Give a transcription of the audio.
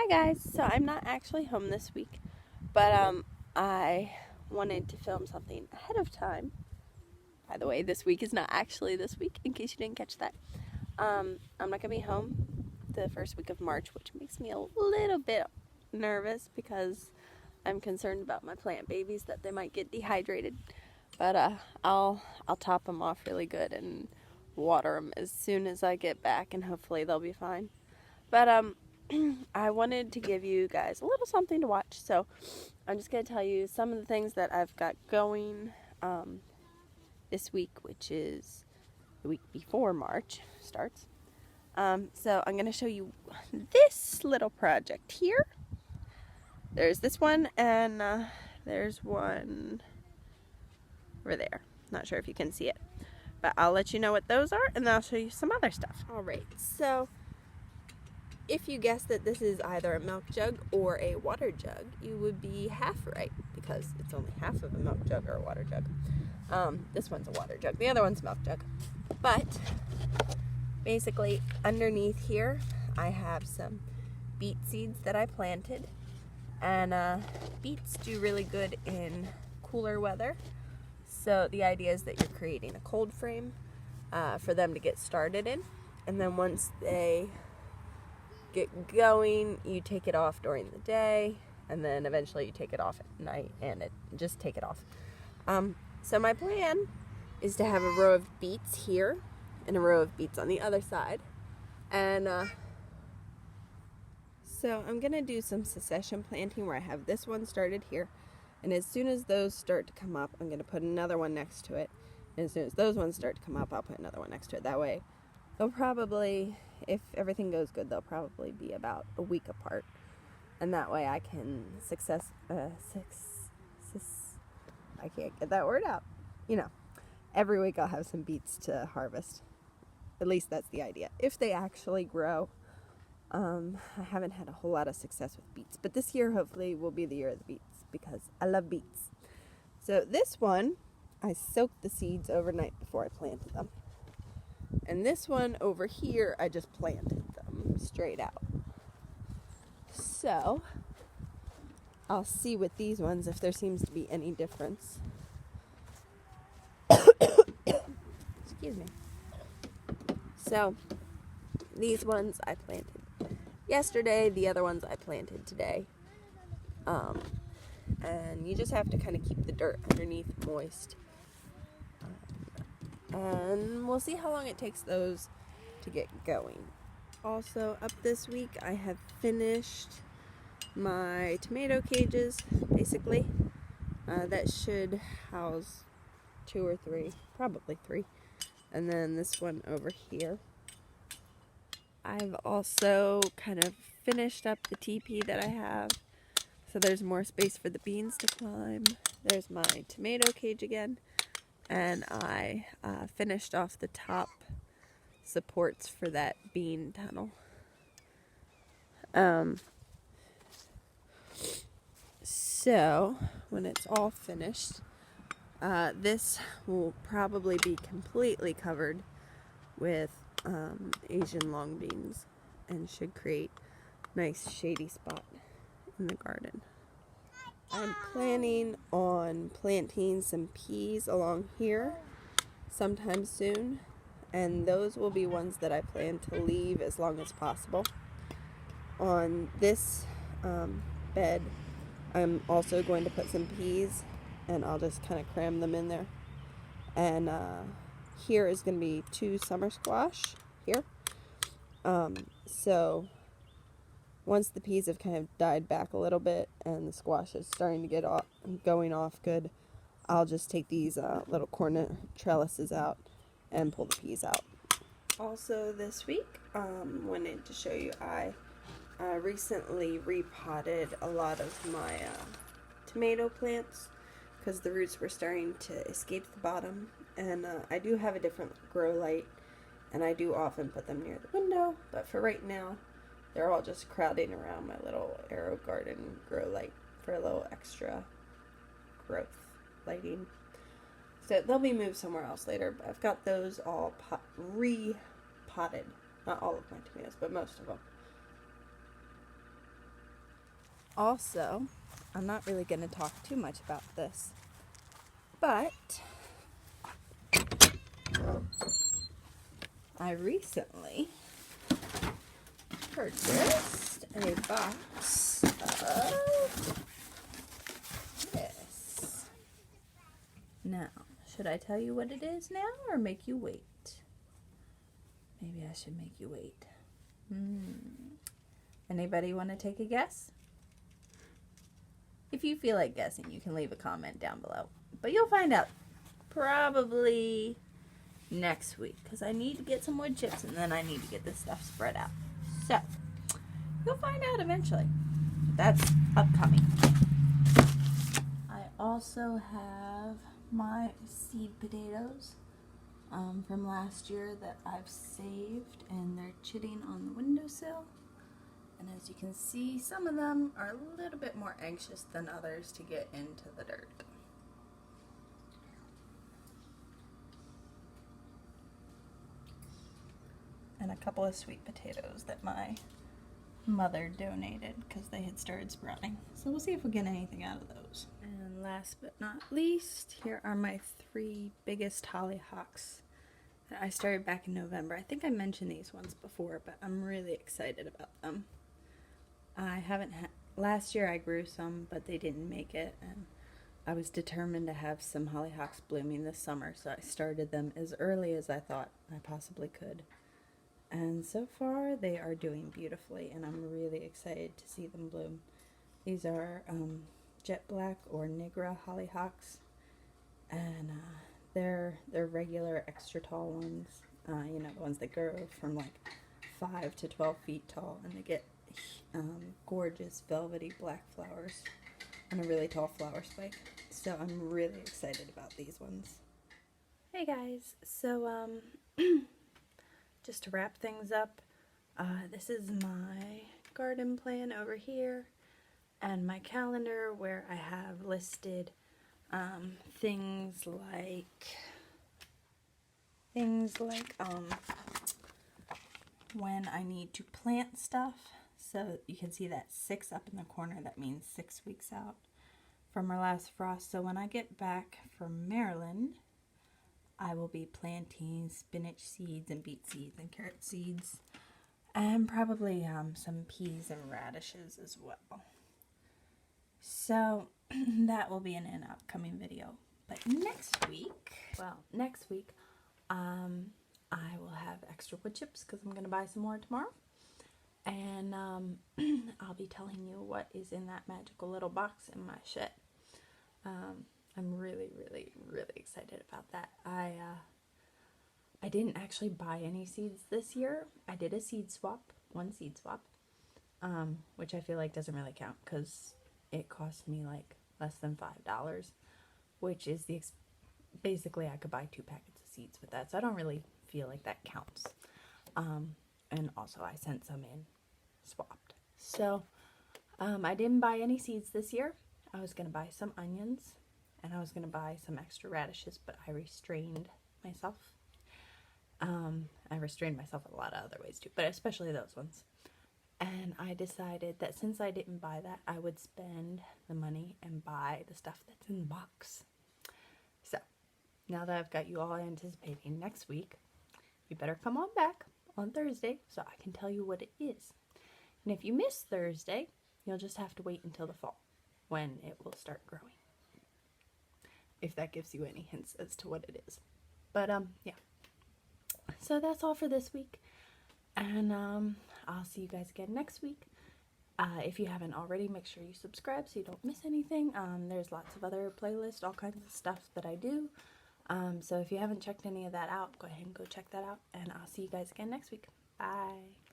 Hi guys, so I'm not actually home this week, but I wanted to film something ahead of time. By the way, this week is not actually this week, in case you didn't catch that. I'm not gonna be home the first week of March, which makes me a little bit nervous because I'm concerned about my plant babies that they might get dehydrated. But I'll top them off really good and water them as soon as I get back, and hopefully they'll be fine. But I wanted to give you guys a little something to watch, so I'm just going to tell you some of the things that I've got going this week, which is the week before March starts. So I'm going to show you this little project here. There's this one, and there's one over there. Not sure if you can see it, but I'll let you know what those are, and then I'll show you some other stuff. Alright, so if you guessed that this is either a milk jug or a water jug, you would be half right, because it's only half of a milk jug or a water jug. This one's a water jug. The other one's a milk jug. But basically, underneath here, I have some beet seeds that I planted. And beets do really good in cooler weather. So the idea is that you're creating a cold frame for them to get started in. And then once they get going, you take it off during the day, and then eventually you take it off at night, and just take it off. So my plan is to have a row of beets here and a row of beets on the other side, and so I'm gonna do some succession planting where I have this one started here, and as soon as those start to come up, I'm gonna put another one next to it, and as soon as those ones start to come up, I'll put another one next to it. That way they'll probably, if everything goes good, they'll probably be about a week apart. And that way I can I can't get that word out. You know, every week I'll have some beets to harvest. At least that's the idea. If they actually grow. I haven't had a whole lot of success with beets. But this year hopefully will be the year of the beets, because I love beets. So this one, I soaked the seeds overnight before I planted them. And this one over here, I just planted them straight out. So, I'll see with these ones if there seems to be any difference. Excuse me. So, these ones I planted yesterday, the other ones I planted today. And you just have to kind of keep the dirt underneath moist. And we'll see how long it takes those to get going. Also, up this week, I have finished my tomato cages, basically. That should house 2 or 3, probably 3. And then this one over here. I've also kind of finished up the teepee that I have, so there's more space for the beans to climb. There's my tomato cage again. And I finished off the top supports for that bean tunnel. So, when it's all finished, this will probably be completely covered with Asian long beans and should create a nice shady spot in the garden. I'm planning on planting some peas along here sometime soon, and those will be ones that I plan to leave as long as possible. On this bed, I'm also going to put some peas, and I'll just kind of cram them in there. And here is going to be 2 summer squash here. So once the peas have kind of died back a little bit and the squash is starting to get going off good, I'll just take these little corner trellises out and pull the peas out. Also this week, wanted to show you, I recently repotted a lot of my tomato plants because the roots were starting to escape the bottom, and I do have a different grow light, and I do often put them near the window, but for right now they're all just crowding around my little Arrow Garden grow light for a little extra growth lighting. So they'll be moved somewhere else later, but I've got those all repotted. Not all of my tomatoes, but most of them. Also, I'm not really going to talk too much about this, but I recently purchased a box of this. Now, should I tell you what it is now or make you wait? Maybe I should make you wait. Anybody want to take a guess? If you feel like guessing, you can leave a comment down below. But you'll find out probably next week, because I need to get some wood chips and then I need to get this stuff spread out. So, you'll find out eventually. That's upcoming. I also have my seed potatoes from last year that I've saved, and they're chitting on the windowsill. And as you can see, some of them are a little bit more anxious than others to get into the dirt. And a couple of sweet potatoes that my mother donated because they had started sprouting. So we'll see if we get anything out of those. And last but not least, here are my 3 biggest hollyhocks that I started back in November. I think I mentioned these ones before, but I'm really excited about them. I haven't last year I grew some, but they didn't make it, and I was determined to have some hollyhocks blooming this summer, so I started them as early as I thought I possibly could. And so far they are doing beautifully, and I'm really excited to see them bloom. These are jet black or Nigra hollyhocks, and they're regular extra tall ones, you know, the ones that grow from like 5 to 12 feet tall, and they get gorgeous velvety black flowers and a really tall flower spike. So I'm really excited about these ones. Hey guys, so just to wrap things up, this is my garden plan over here and my calendar where I have listed things like when I need to plant stuff. So you can see that 6 up in the corner. That means 6 weeks out from our last frost. So when I get back from Maryland, I will be planting spinach seeds and beet seeds and carrot seeds, and probably some peas and radishes as well. So that will be in an upcoming video. But next week, I will have extra wood chips because I'm going to buy some more tomorrow. And I'll be telling you what is in that magical little box in my shed. I'm really, really, really excited about that. I didn't actually buy any seeds this year. I did a seed swap, one seed swap, which I feel like doesn't really count because it cost me like less than $5, which is basically I could buy 2 packets of seeds with that. So I don't really feel like that counts. And also I sent some in swapped. So I didn't buy any seeds this year. I was going to buy some onions and I was going to buy some extra radishes, but I restrained myself. I restrained myself a lot of other ways too, but especially those ones. And I decided that since I didn't buy that, I would spend the money and buy the stuff that's in the box. So now that I've got you all anticipating next week, you better come on back on Thursday so I can tell you what it is. And if you miss Thursday, you'll just have to wait until the fall when it will start growing. If that gives you any hints as to what it is. But yeah. So that's all for this week. And I'll see you guys again next week. If you haven't already, make sure you subscribe so you don't miss anything. There's lots of other playlists, all kinds of stuff that I do. So if you haven't checked any of that out, go ahead and go check that out. And I'll see you guys again next week. Bye.